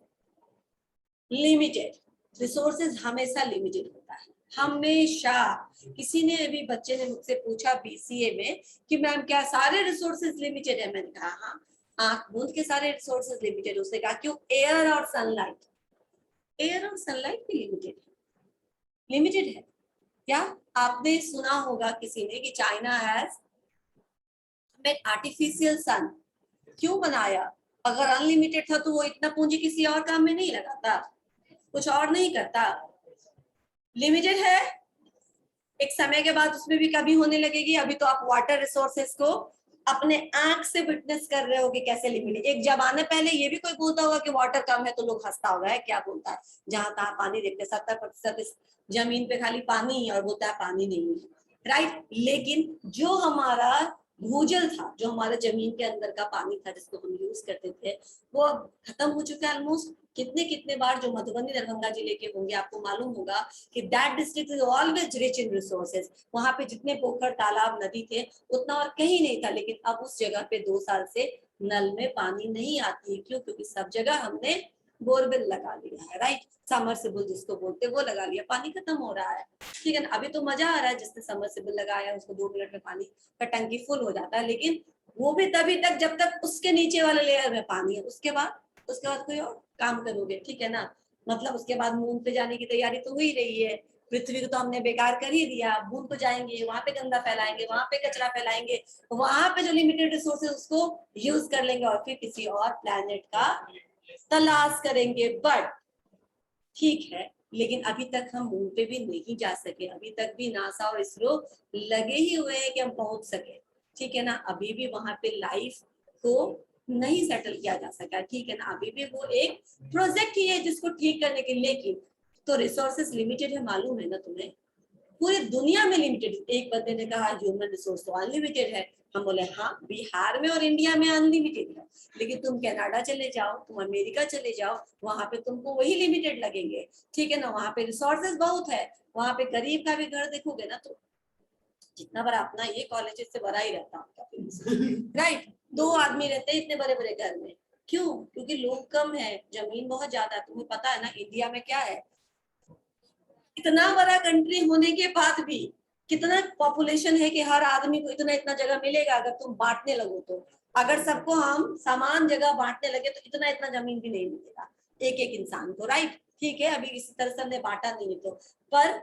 limited, resources हमेशा लिमिटेड होता है, हमेशा। किसी ने अभी, बच्चे ने मुझसे पूछा बीसीए में कि मैम क्या सारे रिसोर्सेज लिमिटेड है, मैंने कहा हाँ, आंख मूंद के सारे रिसोर्सेज लिमिटेड। उसने कहा क्यों, एयर और सनलाइट, एयर और सनलाइट भी लिमिटेड है क्या। आपने सुना होगा किसी ने कि China has made artificial sun, क्यों बनाया, अगर अनलिमिटेड था तो वो इतना पूंजी किसी और काम में नहीं लगाता, कुछ और नहीं करता, लिमिटेड है, एक समय के बाद उसमें भी कमी होने लगेगी। अभी तो आप वाटर रिसोर्सेस को अपने आंख से विटनेस कर रहे हो कि कैसे लिमिटेड। एक जमाने पहले ये भी कोई बोलता होगा कि वाटर कम है तो लोग हंसता होगा, है क्या बोलता है, जहां तहां पानी देखते 70% इस जमीन पे खाली पानी ही और बोलता है पानी नहीं है, राइट। लेकिन जो हमारा भूजल था, जो हमारे जमीन के अंदर का पानी था जिसको हम यूज करते थे, वो अब खत्म हो चुका है ऑलमोस्ट। कितने कितने बार जो मधुबनी दरभंगा जिले के होंगे आपको मालूम होगा कि that district is always rich in resources. वहां पे जितने पोखर तालाब नदी थे उतना और कहीं नहीं था, लेकिन अब उस जगह पे 2 साल से नल में पानी नहीं आती है। क्यों? क्योंकि सब जगह हमने बोरवेल लगा लिया है, राइट। समरसेबल जिसको बोलते हैं वो लगा लिया, पानी खत्म हो रहा है, ठीक है ना। अभी तो मजा आ रहा है, जिसने समरसेबल लगाया उसको 2 मिनट में पानी का टंकी फुल हो जाता है, लेकिन वो भी तभी तक जब तक उसके नीचे वाले लेयर में पानी है। उसके बाद कोई और काम करोगे, ठीक है ना। मतलब उसके बाद मून पे जाने की तैयारी तो हो ही रही है, पृथ्वी को तो हमने बेकार कर ही दिया। मून को जाएंगे, वहां पे गंदा फैलाएंगे, वहां पे कचरा फैलाएंगे, वहां पे जो लिमिटेड रिसोर्सेज उसको यूज कर लेंगे और फिर किसी और प्लेनेट का तलाश करेंगे। बट ठीक है, लेकिन अभी तक हम मून पे भी नहीं जा सके, अभी तक भी नासा और इसरो लगे ही हुए हैं कि हम पहुंच सके, ठीक है ना। अभी भी वहां पे लाइफ को नहीं सेटल किया जा सका, ठीक है ना। अभी भी वो एक प्रोजेक्ट ही है जिसको ठीक करने के लिए, लेकिन तो रिसोर्सेस लिमिटेड है, मालूम है ना तुम्हें, पूरी दुनिया में लिमिटेड। एक बंदे ने कहा ह्यूमन रिसोर्स तो अनलिमिटेड है, हम बोले हाँ बिहार में और इंडिया में अनलिमिटेड है, लेकिन तुम कनाडा चले जाओ, तुम अमेरिका चले जाओ, वहां पे तुमको वही लिमिटेड लगेंगे, ठीक है ना। वहां पे रिसोर्सेज बहुत है, वहां पे गरीब का भी घर देखोगे ना तो जितना बड़ा अपना ये कॉलेज से बड़ा ही रहता है, राइट। 2 आदमी रहते हैं इतने बड़े बड़े घर में। क्यों? क्योंकि लोग कम है, जमीन बहुत ज्यादा है। तुम्हें पता है ना इंडिया में क्या है, इतना बड़ा कंट्री होने के बाद भी कितना पॉपुलेशन है कि हर आदमी को इतना इतना जगह मिलेगा अगर तुम बांटने लगो तो। अगर सबको हम समान जगह बांटने लगे तो इतना इतना जमीन भी नहीं मिलेगा एक एक इंसान को, राइट। ठीक है, अभी इसी तरह से हमने बांटा नहीं है तो, पर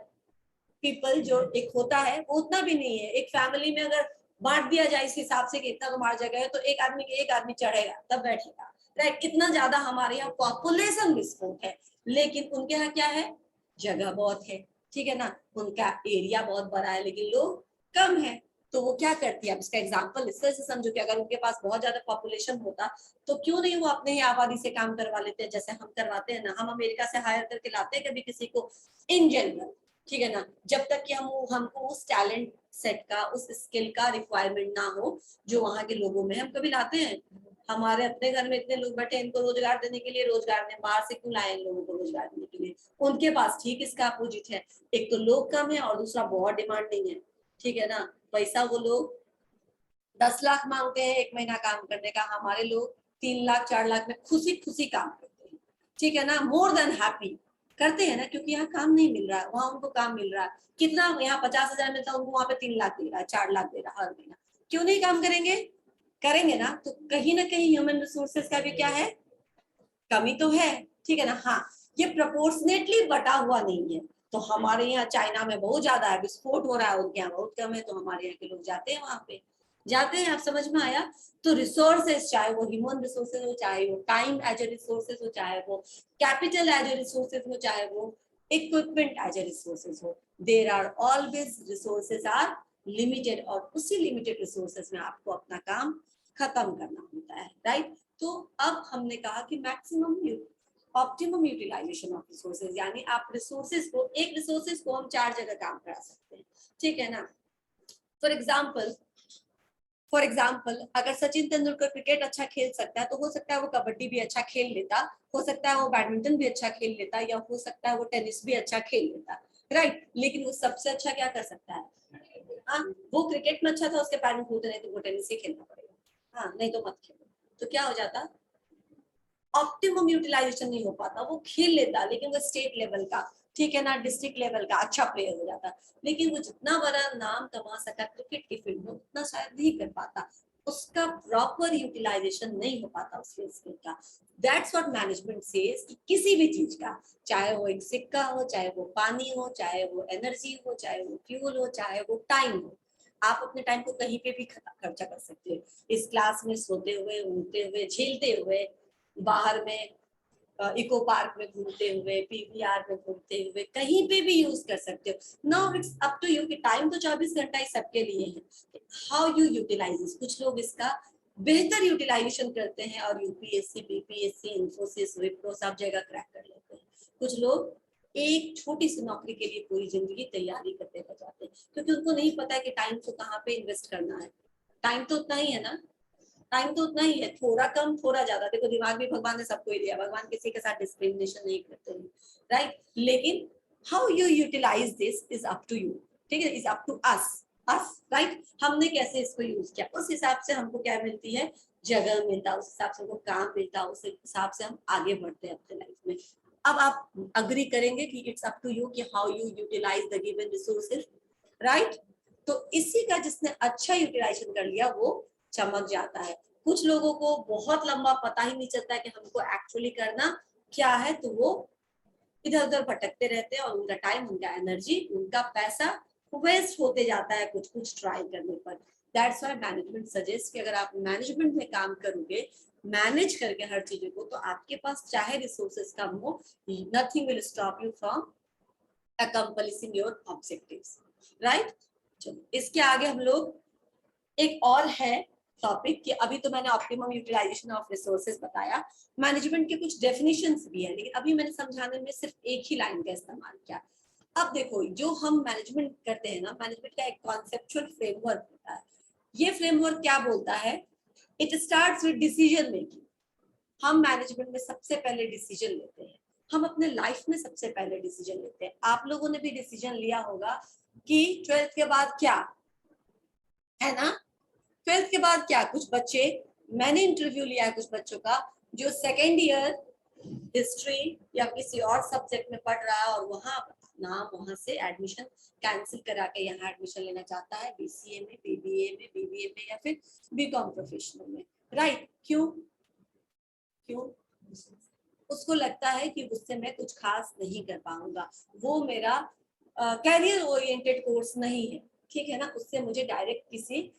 पीपल जो एक होता है वो उतना भी नहीं है। एक फैमिली में अगर बांट दिया जाए इस हिसाब से कि इतना तुम्हारी जगह है तो एक आदमी चढ़ेगा तब बैठेगा, राइट। इतना ज्यादा हमारे यहाँ पॉपुलेशन विस्फोट है, लेकिन उनके यहाँ क्या है, जगह बहुत है, ठीक है ना। उनका एरिया बहुत बड़ा है लेकिन लोग कम है। तो वो क्या करती है, अब इसका एग्जांपल इस तरह से समझो कि अगर उनके पास बहुत ज्यादा पॉपुलेशन होता तो क्यों नहीं वो अपने ही आबादी से काम करवा लेते हैं, जैसे हम करवाते हैं ना। हम अमेरिका से हायर करके लाते हैं कभी किसी को इन जनरल, ठीक है ना, जब तक कि हमको उस टैलेंट सेट का, उस स्किल का रिक्वायरमेंट ना हो जो वहां के लोगों में। हम कभी लाते हैं, हमारे अपने घर में इतने लोग बैठे, इनको रोजगार देने के लिए रोजगार ने बाहर से क्यों लाए इन लोगों को रोजगार देने के लिए। उनके पास ठीक इसका अपोजिट है, एक तो लोग कम है और दूसरा बहुत डिमांडिंग है, ठीक है ना। पैसा वो लोग 10 लाख मांगते हैं 1 महीना काम करने का, हमारे लोग 3 लाख 4 लाख में खुशी खुशी काम करते हैं, ठीक है ना, मोर देन हैप्पी करते हैं ना, क्योंकि यहाँ काम नहीं मिल रहा है, वहां उनको काम मिल रहा है। कितना यहाँ 50,000 मिलता है उनको, वहां पे 3 लाख दे रहा है, 4 लाख दे रहा है हर महीना। क्यों नहीं काम करेंगे? करेंगे ना। तो कहीं ना कहीं ह्यूमन रिसोर्सेज का भी क्या है, कमी तो है, ठीक है ना। हाँ, ये प्रोपोर्शनेटली बटा हुआ नहीं है। तो हमारे यहाँ चाइना में बहुत ज्यादा है, विस्फोट हो रहा है, उनके यहाँ बहुत कम है, तो हमारे यहाँ के लोग जाते हैं वहां पे, जाते हैं। आप समझ में आया? तो रिसोर्सेज, चाहे वो ह्यूमन रिसोर्सेज हो, चाहे वो टाइम एज ए रिसोर्सेज हो, चाहे वो कैपिटल एज ए रिसोर्सेज हो, चाहे वो इक्विपमेंट एज ए रिसोर्सेज हो, there are always resources are limited, और उसी लिमिटेड रिसोर्सेज में आपको अपना काम खत्म करना होता है, राइट। तो अब हमने कहा कि maximum optimum utilization of resources, यानी आप रिसोर्सेज को, एक रिसोर्सेज को हम 4 जगह काम करा सकते हैं, ठीक है ना। फॉर एग्जाम्पल अगर सचिन तेंदुलकर क्रिकेट अच्छा खेल सकता है तो हो सकता है वो कबड्डी भी अच्छा खेल लेता, हो सकता है वो बैडमिंटन भी अच्छा खेल लेता, या हो सकता है वो टेनिस भी अच्छा खेल लेता, राइट। लेकिन वो सबसे अच्छा क्या कर सकता है, हाँ, वो क्रिकेट में अच्छा था, उसके पैर में फूट रहे तो वो टेनिस ही खेलना पड़ेगा, हाँ, नहीं तो मत खेलो। तो क्या हो जाता, ऑप्टिमम यूटिलाइजेशन नहीं हो पाता। वो खेल लेता लेकिन वो स्टेट लेवल का, ठीक है ना, डिस्ट्रिक्ट लेवल का अच्छा प्लेयर हो जाता, लेकिन वो जितना बड़ा नाम कमा सका क्रिकेट की फील्ड में उतना शायद नहीं कर पाता, उसका प्रॉपर यूटिलाइजेशन नहीं हो पाता उसके स्किल का। दैट्स व्हाट मैनेजमेंट सेज कि किसी भी चीज का, चाहे वो एक सिक्का हो, चाहे वो पानी हो, चाहे वो एनर्जी हो, चाहे वो फ्यूल हो, चाहे वो टाइम हो, आप अपने टाइम को कहीं पे भी खर्चा कर सकते हो। इस क्लास में सोते हुए, उठते हुए, झेलते हुए, बाहर में इको पार्क में घूमते हुए, पीवीआर में घूमते हुए, कहीं पे भी यूज कर सकते हो। Now it's up to you कि टाइम तो 24 घंटा ही सबके लिए है, हाउ यू यूटिलाइज। कुछ लोग इसका बेहतर यूटिलाइजेशन करते हैं और यूपीएससी, बीपीएससी, इंफोसिस, विप्रो सब जगह क्रैक कर लेते हैं। कुछ लोग एक छोटी सी नौकरी के लिए पूरी जिंदगी तैयारी करते रह जाते हैं, क्योंकि उनको नहीं पता है कि टाइम को कहाँ पे इन्वेस्ट करना है। टाइम तो उतना ही है ना, टाइम तो उतना ही है, थोड़ा कम थोड़ा ज्यादा। देखो दिमाग भी भगवान ने सबको ही दिया, भगवान किसी के साथ डिस्क्रिमिनेशन नहीं करते हैं, राइट। लेकिन how you utilize this is up to you, ठीक है, is up to us, right. हमने कैसे इसको यूज किया, उस हिसाब से हमको क्या मिलती है, जगह मिलता है, उस हिसाब से हमको काम मिलता है, उस हिसाब से हम आगे बढ़ते हैं अपने लाइफ में। अब आप अग्री करेंगे कि इट्स अप टू यू कि how you utilize the given resources, right. तो इसी का जिसने अच्छा यूटिलाइजेशन कर लिया वो चमक जाता है। कुछ लोगों को बहुत लंबा पता ही नहीं चलता है कि हमको एक्चुअली करना क्या है, तो वो इधर उधर भटकते रहते हैं और उनका टाइम, उनका एनर्जी, उनका पैसा वेस्ट होते जाता है कुछ कुछ ट्राई करने पर। दैट्स व्हाई मैनेजमेंट सजेस्ट कि अगर आप मैनेजमेंट में काम करोगे, मैनेज करके हर चीजों को, तो आपके पास चाहे रिसोर्सेज कम हो, nothing will stop you from accomplishing your objectives, right. चलो इसके आगे हम लोग, एक और है टॉपिक कि अभी तो मैंने ऑप्टिमम यूटिलाइजेशन ऑफ रिसोर्सेज बताया, मैनेजमेंट के कुछ डेफिनेशंस भी है, लेकिन अभी मैंने समझाने में सिर्फ एक ही लाइन का इस्तेमाल किया। अब देखो जो हम मैनेजमेंट करते हैं ना, मैनेजमेंट का एक कॉन्सेप्चुअल फ्रेमवर्क होता है। ये फ्रेमवर्क क्या बोलता है, it starts with decision making. हम मैनेजमेंट में सबसे पहले डिसीजन लेते हैं, हम अपने लाइफ में सबसे पहले डिसीजन लेते हैं। आप लोगों ने भी डिसीजन लिया होगा कि 12th के बाद क्या है ना, 12th के बाद क्या। कुछ बच्चे, मैंने इंटरव्यू लिया है कुछ बच्चों का, जो सेकेंड ईयर हिस्ट्री या किसी और सब्जेक्ट में पढ़ रहा है और वहां से एडमिशन कैंसिल करा के यहाँ एडमिशन लेना चाहता है, बीसीए में, बीबीए में या फिर बीकॉम प्रोफेशनल में, राइट। क्यों क्यों उसको लगता है कि उससे मैं कुछ खास नहीं कर पाऊंगा, वो मेरा कैरियर ओरिएंटेड कोर्स नहीं है, ठीक है ना। उससे मुझे डायरेक्ट किसी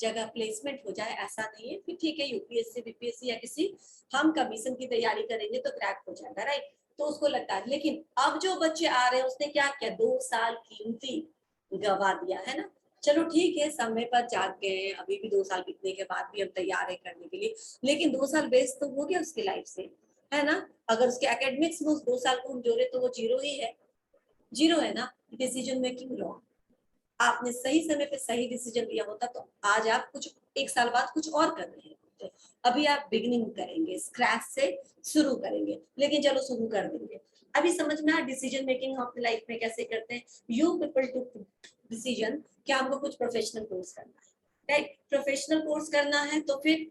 जगह प्लेसमेंट हो जाए ऐसा नहीं है, फिर ठीक है यूपीएससी बीपीएससी या किसी हम कमीशन की तैयारी करेंगे तो क्रैक हो जाएगा, राइट। तो उसको लगता है। लेकिन अब जो बच्चे आ रहे हैं उसने क्या किया, 2 साल कीमती गवा दिया है ना। चलो ठीक है, समय पर जाग गए, अभी भी 2 साल बीतने के बाद भी हम तैयार है करने के लिए, लेकिन 2 साल वेस्ट तो हो गया उसकी लाइफ से, है ना। अगर उसके एकेडमिक्स में उस 2 साल को हम जोड़े तो वो जीरो ही है, जीरो है ना। डिसीजन मेकिंग रॉन्ग, आपने सही समय पे सही डिसीजन लिया होता तो आज आप कुछ 1 साल बाद कुछ और कर रहे होते। अभी आप बिगिनिंग करेंगे, स्क्रैच से शुरू करेंगे, लेकिन चलो शुरू कर देंगे। अभी समझना डिसीजन मेकिंग अपनी लाइफ में कैसे करते हैं। यू पीपल टू डिसीजन कि हमको कुछ प्रोफेशनल कोर्स करना है, राइट। प्रोफेशनल कोर्स करना है तो फिर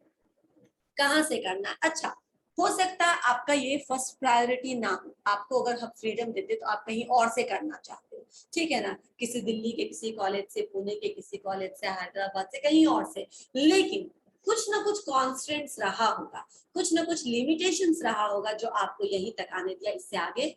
कहाँ से करना है। अच्छा, हो सकता है आपका ये फर्स्ट प्रायोरिटी ना हो, आपको अगर हम फ्रीडम देते तो आप कहीं और से करना चाहते हो, ठीक है ना, किसी दिल्ली के किसी कॉलेज से, पुणे के किसी कॉलेज से, हैदराबाद से, कहीं और से। लेकिन कुछ ना कुछ कॉन्स्टेंट्स रहा होगा, कुछ ना कुछ लिमिटेशंस रहा होगा जो आपको यहीं तक आने दिया, इससे आगे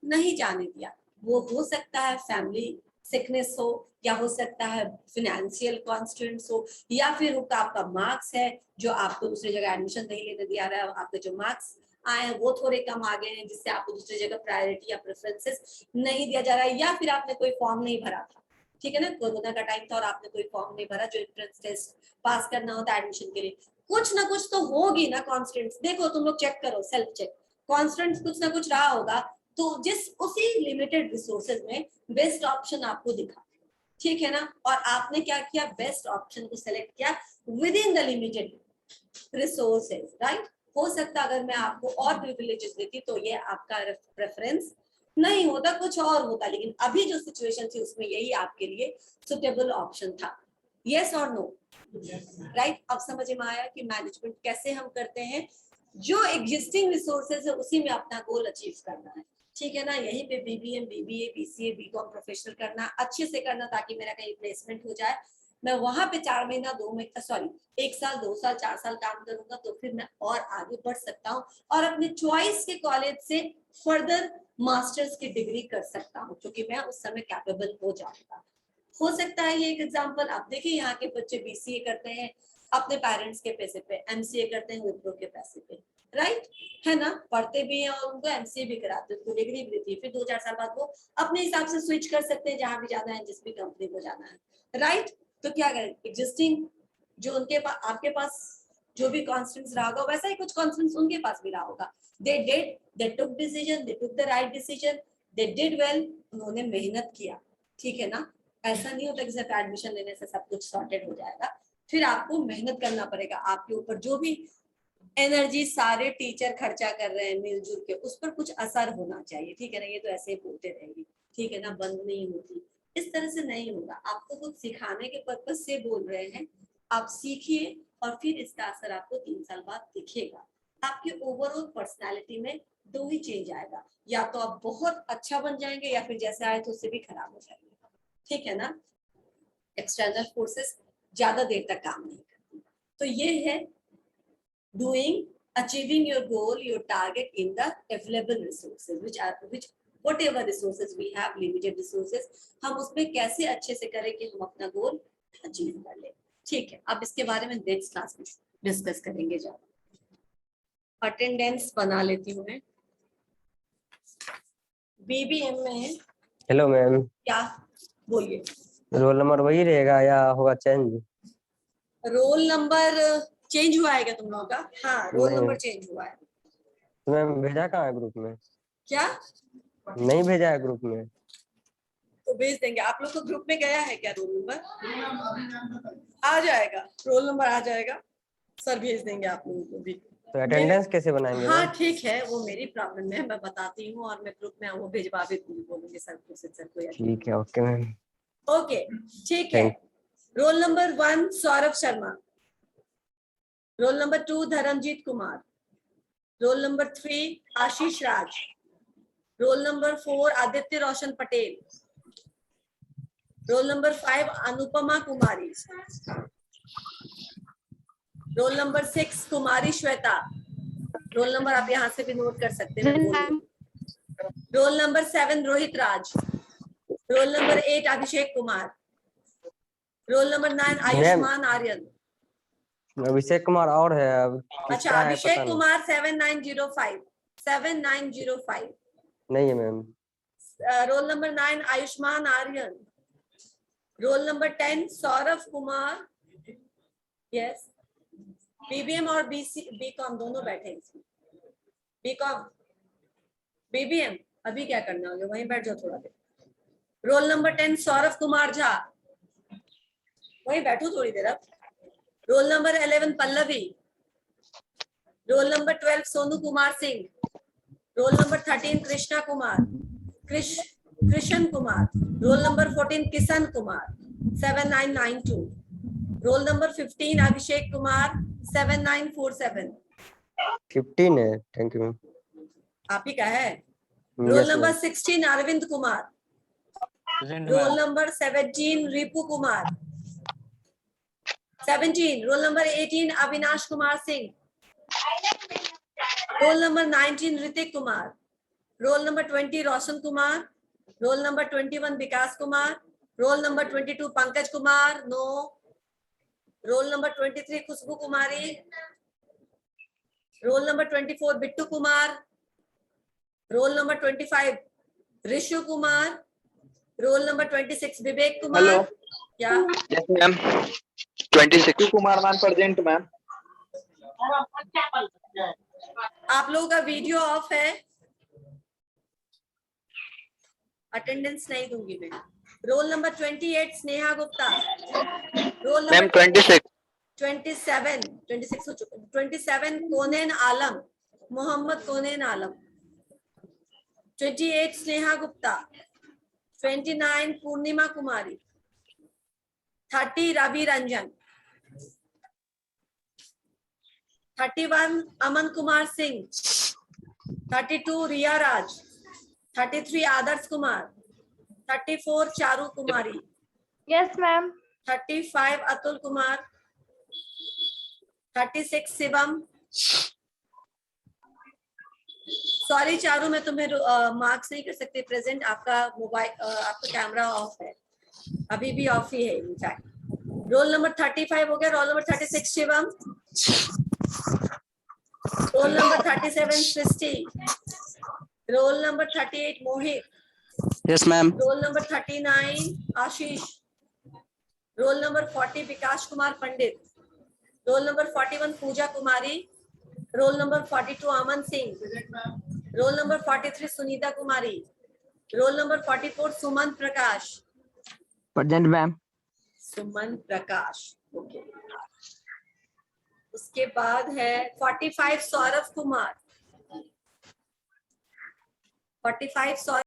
नहीं जाने दिया। वो हो सकता है फैमिली सिकनेस हो, या हो सकता है फिनेंशियल कॉन्स्टेंट्स हो, या फिर आपका मार्क्स है जो आपको दूसरी जगह एडमिशन नहीं लेने दिया रहा है, आपके जो मार्क्स आए हैं वो थोड़े कम आ गए हैं जिससे आपको दूसरी जगह प्रायोरिटी या प्रेफरेंसेस नहीं दिया जा रहा है, या फिर आपने कोई फॉर्म नहीं भरा था, ठीक है ना, कोरोना का टाइम था और आपने कोई फॉर्म नहीं भरा जो एंट्रेंस टेस्ट पास करना होता है एडमिशन के लिए। कुछ ना कुछ तो होगी ना कॉन्स्टेंट्स, देखो तुम लोग चेक करो, सेल्फ चेक, कॉन्स्टेंट्स कुछ ना कुछ रहा होगा। तो जिस उसी लिमिटेड रिसोर्सेज में बेस्ट ऑप्शन आपको दिखा, ठीक है ना, और आपने क्या किया, बेस्ट ऑप्शन को सेलेक्ट किया with in the limited resources, right. हो सकता अगर मैं आपको और प्रिविलेजेस देती तो ये आपका प्रेफरेंस नहीं होता, कुछ और होता, लेकिन अभी जो सिचुएशन थी उसमें यही आपके लिए सुटेबल ऑप्शन था। यस और नो, राइट। अब समझ में आया कि मैनेजमेंट कैसे हम करते हैं, जो एग्जिस्टिंग रिसोर्सेज है उसी में अपना गोल अचीव करना है, ठीक है ना। यहीं पे BBM, BBA, BCA, BCom professional करना, अच्छे से करना ताकि मेरा कहीं प्लेसमेंट हो जाए, मैं वहां पे 4 महीना 2 महीना सॉरी 1 साल 2 साल 4 साल काम करूंगा तो फिर मैं और आगे बढ़ सकता हूँ और अपने चॉइस के कॉलेज से फर्दर मास्टर्स की डिग्री कर सकता हूँ, क्योंकि मैं उस समय कैपेबल हो जाऊंगा। हो सकता है ये एक एग्जांपल आप देखिए, यहाँ के बच्चे बीसीए करते हैं अपने पेरेंट्स के पैसे पे, एमसीए करते हैं विप्रो के पैसे पे, राइट है ना, पढ़ते भी हैं और उनको एमसीए भी कराते हैं, उनको डिग्री भी देती है, फिर 2-4 साल बाद वो अपने हिसाब से स्विच कर सकते हैं जहां भी जाना है, जिस भी कंपनी को जाना है, राइट। तो क्या करें, एग्जिस्टिंग जो उनके पास, आपके पास जो भी कॉन्स्टेंट्स रहा होगा वैसा ही कुछ कॉन्स्टेंट्स उनके पास भी रहा होगा। They took decision, they took the right decision, they did well, उन्होंने मेहनत किया, ठीक है ना। ऐसा नहीं होता कि सिर्फ एडमिशन लेने से सब कुछ सॉर्टेड हो जाएगा, फिर आपको मेहनत करना पड़ेगा। आपके ऊपर जो भी एनर्जी सारे टीचर खर्चा कर रहे हैं मिलजुल के, उस पर कुछ असर होना चाहिए, ठीक है ना। ये तो ऐसे ही बोलते रहेंगे, ठीक है ना, बंद नहीं होती, इस तरह से नहीं होगा। आपको कुछ सिखाने के पर्पज से बोल रहे हैं, आप सीखिए और फिर इसका असर आपको 3 साल बाद दिखेगा। आपके ओवरऑल पर्सनालिटी में 2 ही चेंज आएगा, या तो आप बहुत अच्छा बन जाएंगे या फिर जैसे आए तो उससे भी खराब हो जाएंगे, ठीक है ना। एक्सटर्नल फोर्सेस ज्यादा देर तक काम नहीं करती। तो ये है doing, achieving your goal, your target in the available resources, which whatever resources we have, limited resources, हम उसमें कैसे अच्छे से करें कि हम अपना गोल अचीव कर लें, ठीक है। अब इसके बारे में नेक्स्ट क्लास में डिस्कस करेंगे। ज्यादा अटेंडेंस बना लेती हूँ मैं, बीबीएम में है।
हेलो मैम,
क्या बोलिए।
रोल नंबर वही रहेगा या होगा चेंज?
रोल नंबर चेंज हुआ है क्या तुम लोगों का? हाँ, रोल
नहीं।
नंबर चेंज हुआ है।
तो मैम भेजा कहाँ है ग्रुप में?
क्या
नहीं भेजा है ग्रुप में?
तो भेज देंगे। आप लोग को ग्रुप में गया है क्या रोल नंबर? आ जाएगा, रोल नंबर आ जाएगा, सर भेज देंगे आप लोगों को भी।
तो अटेंडेंस कैसे बनाएंगे
हाँ
मैम?
ठीक है, वो मेरी प्रॉब्लम है, मैं बताती हूँ और मैं ग्रुप में वो भेजवा भी बोलूंगी सर को, सर को।
ठीक है, ओके मैम।
ओके ठीक है। Roll number 1 Saurabh Sharma, roll number 2 Dharamjeet Kumar, roll number 3 Ashish Raj, roll number 4 Aditya Roshan Patel, roll number 5 Anupama Kumari, roll number 6 Kumari Shweta. Roll number आप यहाँ से भी नोट कर सकते हैं। Roll number 7 Rohit Raj, roll number 8 Abhishek Kumar, roll number 9 Ayushman Aryan.
Abhishek Kumar और है अब?
अच्छा, अभिषेक कुमार 7905 7905
नहीं है ma'am.
Roll number 9 Ayushman Aryan, roll number 10 Saurabh Kumar. Yes, BBM और बीकॉम दोनों बैठे हैं इसमें। बीकॉम बीबीएम अभी क्या करना होगा, वहीं बैठ जाओ थोड़ा देर। रोल नंबर 10 सौरभ कुमार झा, वहीं बैठो थोड़ी देर। अब roll number 11 Pallavi, roll number 12 Sonu Kumar Singh, roll number 13 Krishna Kumar, Krishna Kumar, roll number 14 Kishan Kumar 7992, roll number 15 Abhishek Kumar 7947।
15 है, थैंक यू मैम।
आप ही का है। Roll number 16 Arvind Kumar, roll number 17 Ripu Kumar, 17 roll number 18 Avinash Kumar Singh, roll number 19 Hrithik Kumar, roll number 20 Roshan Kumar, roll number 21 Vikas Kumar, roll number 22 Pankaj Kumar, no, roll number 23 Khushboo Kumari, roll number 24 Bittu Kumar, roll number 25 Rishu Kumar, roll number 26 Vivek Kumar.
Hello,
क्या?
Yes ma'am. 26 Kumar ma'am present ma'am.
आप लोगों का video of है, attendance नहीं दूंगी मैं। Roll number 28 Sneha Gupta, roll
ma'am
number
27
27 Konain Alam, Mohammad Konain Alam, 28 Sneha Gupta, 29 Purnima Kumari, 30 Ravi Ranjan, 31 Aman Kumar Singh, 32 Riya Raj, 33 Adarsh Kumar, 34 Charu Kumari,
yes ma'am,
35 Atul Kumar, 36 Shivam. Sorry Charu, मैं तुम्हें मार्क्स नहीं कर सकती प्रेजेंट, आपका मोबाइल आपका कैमरा ऑफ है, अभी भी ऑफ ही है इनफैक्ट। रोल नंबर 35 हो गया, roll number 36 Shivam, Roll number 37 Srishti. Roll number 38 Mohit.
Yes, ma'am.
Roll number 39 Ashish. Roll number 40 Vikash Kumar Pandit. Roll number 41 Pooja Kumari. Roll number 42 Aman Singh. Roll number 43 Sunita Kumari. Roll number 44 Suman Prakash.
Present, ma'am.
सुमन प्रकाश. Okay. उसके बाद है 45 सौरभ कुमार. 45 सौरभ